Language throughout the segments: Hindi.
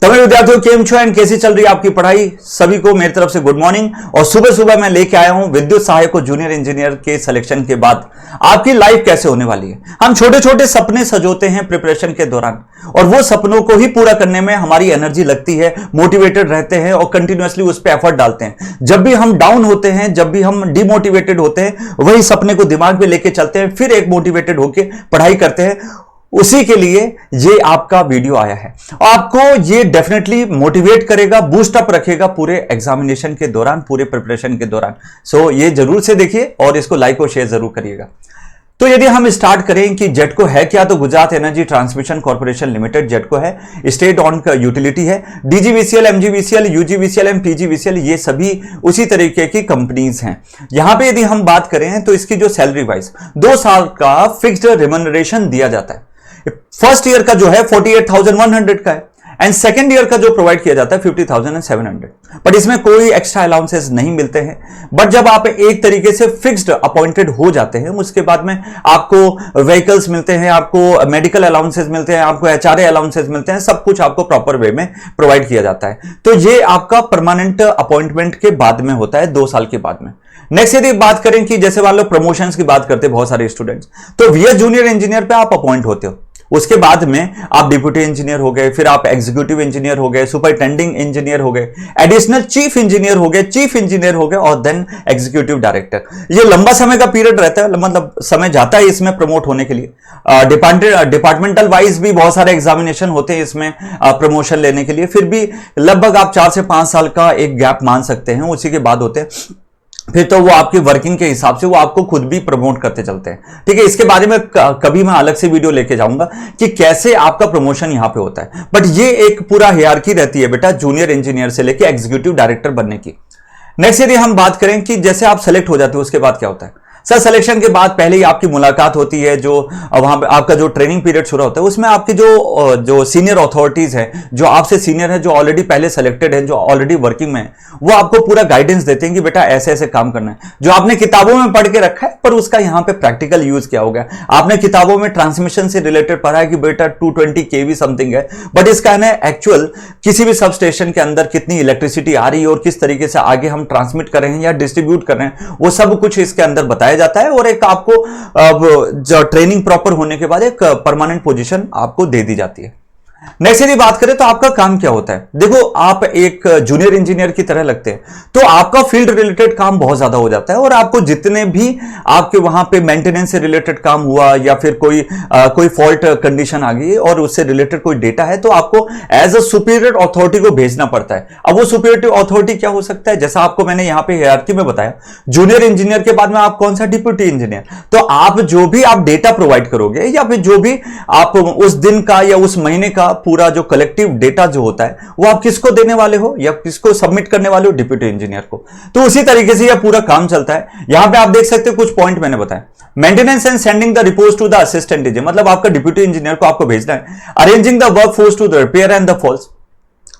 तमिल विद्यार्थियों केम छो एंड कैसी चल रही है आपकी पढ़ाई। सभी को मेरी तरफ से गुड मॉर्निंग। और सुबह सुबह मैं लेके आया हूं विद्युत सहायक जूनियर इंजीनियर के सिलेक्शन के बाद आपकी लाइफ कैसे होने वाली है। हम छोटे छोटे सपने सजोते हैं प्रिपरेशन के दौरान और वो सपनों को ही पूरा करने में हमारी एनर्जी लगती है, मोटिवेटेड रहते हैं और कंटिन्यूअसली उस पर एफर्ट डालते हैं। जब भी हम डाउन होते हैं, जब भी हम डिमोटिवेटेड होते हैं, वही सपने को दिमाग में लेके चलते हैं, फिर एक मोटिवेटेड होकर पढ़ाई करते हैं। उसी के लिए ये आपका वीडियो आया है। आपको ये डेफिनेटली मोटिवेट करेगा, बूस्ट अप रखेगा पूरे एग्जामिनेशन के दौरान, पूरे प्रिपरेशन के दौरान। सो ये जरूर से देखिए और इसको लाइक और शेयर जरूर करिएगा। तो यदि हम स्टार्ट करें कि जेटको है क्या, तो Gujarat energy transmission corporation limited GETCO है, स्टेट ऑन यूटिलिटी है। DGVCL, MGVCL, UGVCL and PGVCL ये सभी उसी तरीके की कंपनीज हैं। यहां पे यदि हम बात करें तो इसकी जो सैलरी वाइज 2 साल का फिक्स्ड रिम्यूनरेशन दिया जाता है। फर्स्ट ईयर का जो है 48,100 का है एंड सेकेंड ईयर का जो प्रोवाइड किया जाता है 50,700। बट इसमें कोई एक्स्ट्रा अलाउंसेस नहीं मिलते हैं। बट जब आप एक तरीके से फिक्स्ड अपॉइंटेड हो जाते हैं, उसके बाद में आपको व्हीकल्स मिलते हैं, आपको मेडिकल अलाउंसेस मिलते हैं, आपको एचआरए अलाउंसेस मिलते हैं, सब कुछ आपको प्रॉपर वे में प्रोवाइड किया जाता है। तो ये आपका परमानेंट अपॉइंटमेंट के बाद में होता है, 2 साल के बाद में। नेक्स्ट यदि बात करें कि जैसे मान लो प्रमोशंस की बात करते हैं बहुत सारे स्टूडेंट्स, तो वीएस जूनियर इंजीनियर पे आप अपॉइंट होते हो, उसके बाद में आप डिप्यूटी इंजीनियर हो गए, फिर आप एग्जीक्यूटिव इंजीनियर हो गए, सुपरिटेंडिंग इंजीनियर हो गए, एडिशनल चीफ इंजीनियर हो गए, चीफ इंजीनियर हो गए और देन एग्जीक्यूटिव डायरेक्टर। ये लंबा समय का पीरियड रहता है, मतलब समय जाता है इसमें प्रमोट होने के लिए। डिपार्टमेंटल वाइज भी बहुत सारे एग्जामिनेशन होते हैं इसमें प्रमोशन लेने के लिए, फिर भी लगभग आप 4 से 5 साल का एक गैप मान सकते हैं, उसी के बाद होते हैं। फिर तो वो आपकी वर्किंग के हिसाब से वो आपको खुद भी प्रमोट करते चलते हैं। ठीक है, इसके बारे में कभी मैं अलग से वीडियो लेके जाऊंगा कि कैसे आपका प्रमोशन यहां पे होता है। बट ये एक पूरा हियरार्की रहती है बेटा जूनियर इंजीनियर से लेके एग्जीक्यूटिव डायरेक्टर बनने की। नेक्स्ट यदि हम बात करें कि जैसे आप सेलेक्ट हो जाते हो उसके बाद क्या होता है। सर सिलेक्शन के बाद पहले ही आपकी मुलाकात होती है, जो वहां पे आपका जो ट्रेनिंग पीरियड शुरू होता है, उसमें आपकी जो सीनियर अथॉरिटीज हैं, जो आपसे सीनियर है, जो ऑलरेडी पहले सेलेक्टेड है, जो ऑलरेडी वर्किंग में है, वो आपको पूरा गाइडेंस देते हैं कि बेटा ऐसे ऐसे काम करना है। जो आपने किताबों में पढ़ के रखा है पर उसका यहां पे प्रैक्टिकल यूज क्या होगा। आपने किताबों में ट्रांसमिशन से रिलेटेड पढ़ा है कि बेटा 220 kV समथिंग है, बट इसका है ना एक्चुअल किसी भी सब स्टेशन के अंदर कितनी इलेक्ट्रिसिटी आ रही है और किस तरीके से आगे हम ट्रांसमिट कर रहे हैं या डिस्ट्रीब्यूट कर रहे हैं, वो सब कुछ इसके अंदर बताया जाता है। और एक आपको जो ट्रेनिंग प्रॉपर होने के बाद एक परमानेंट पोजीशन आपको दे दी जाती है। नेक्स्ट यदि बात करें तो आपका काम क्या होता है। देखो आप एक जूनियर इंजीनियर की तरह लगते हैं, तो आपका फील्ड रिलेटेड काम बहुत ज्यादा हो जाता है और आपको जितने भी आपके वहां पे मेंटेनेंस से रिलेटेड काम हुआ या फिर कोई फॉल्ट कंडीशन आ गई और उससे रिलेटेड कोई डेटा है, तो आपको एज अ सुपीरियर अथॉरिटी को भेजना पड़ता है। अब वो सुपीरियर अथॉरिटी क्या हो सकता है, जैसा आपको मैंने यहां पे हायरार्की में बताया, जूनियर इंजीनियर के बाद में आप कौन सा डिप्यूटी इंजीनियर। तो आप जो भी आप डेटा प्रोवाइड करोगे या फिर जो भी आप उस दिन का या उस महीने का पूरा जो कलेक्टिव डेटा जो होता है वो आप किसको देने वाले हो या किसको सबमिट करने वाले हो, डिप्यूटी इंजीनियर को। तो उसी तरीके से यह पूरा काम चलता है। यहां पे आप देख सकते हो कुछ पॉइंट मैंने बताया। Maintenance and sending the reports to the assistant engineer, मतलब आपका डिप्यूटी इंजीनियर को आपको भेजना है। Arranging the work force to the repair and the faults,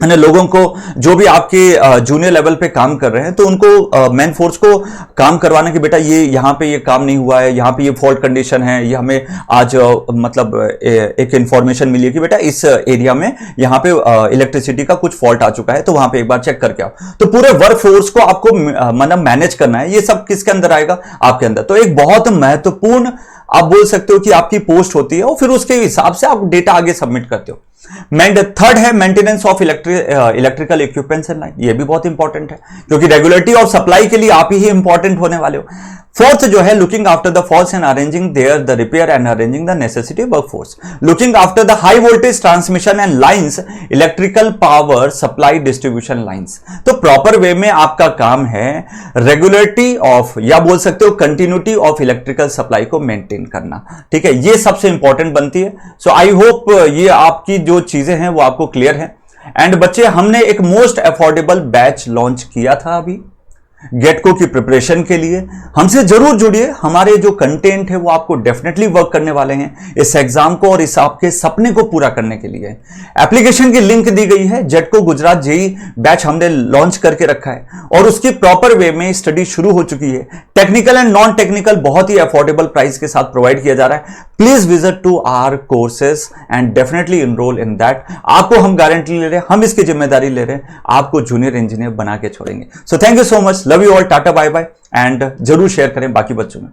लोगों को जो भी आपके जूनियर लेवल पे काम कर रहे हैं तो उनको मैन फोर्स को काम करवाना कि बेटा ये यहाँ पे ये काम नहीं हुआ है, यहाँ पे ये फॉल्ट कंडीशन है, ये हमें आज मतलब एक इंफॉर्मेशन मिली है कि बेटा इस एरिया में यहाँ पे इलेक्ट्रिसिटी का कुछ फॉल्ट आ चुका है, तो वहां पे एक बार चेक करके आओ। तो पूरे वर्क फोर्स को आपको मतलब मैनेज करना है। ये सब किसके अंदर आएगा, आपके अंदर। तो एक बहुत महत्वपूर्ण आप बोल सकते हो कि आपकी पोस्ट होती है और फिर उसके हिसाब से आप डेटा आगे सबमिट करते हो। थर्ड है maintenance of electrical equipments and line. ये भी बहुत इंपॉर्टेंट है क्योंकि रेगुलेटरी ऑफ सप्लाई के लिए आप ही इंपॉर्टेंट होने वाले हो। फोर्थ जो है looking after the faults and arranging there the repair and arranging the necessity workforce, looking after the high voltage transmission and lines, electrical power supply distribution lines. तो प्रॉपर वे में आपका काम है रेगुलेटरी ऑफ या बोल सकते हो कंटिन्यूटी ऑफ इलेक्ट्रिकल सप्लाई को मेंटेन करना। ठीक है, ये सबसे इंपॉर्टेंट बनती है। सो आई होप ये आपकी जो चीजें हैं वो आपको क्लियर है। एंड बच्चे हमने एक मोस्ट अफोर्डेबल बैच लॉन्च किया था अभी, गेटको की प्रिपरेशन के लिए हमसे जरूर जुड़िए। हमारे जो कंटेंट है वो आपको डेफिनेटली वर्क करने वाले हैं इस एग्जाम को और इस आपके सपने को पूरा करने के लिए। एप्लीकेशन की लिंक दी गई है। जेटको गुजरात जेई बैच हमने लॉन्च करके रखा है और उसकी प्रॉपर वे में स्टडी शुरू हो चुकी है। टेक्निकल एंड नॉन टेक्निकल बहुत ही अफोर्डेबल प्राइस के साथ प्रोवाइड किया जा रहा है। Please visit to our courses and definitely enroll in that. आपको हम गारंटी ले रहे हैं, हम इसकी जिम्मेदारी ले रहे हैं, आपको जूनियर इंजीनियर बना के छोड़ेंगे। So thank you so much, love you all, tata bye bye and जरूर शेयर करें बाकी बच्चों में।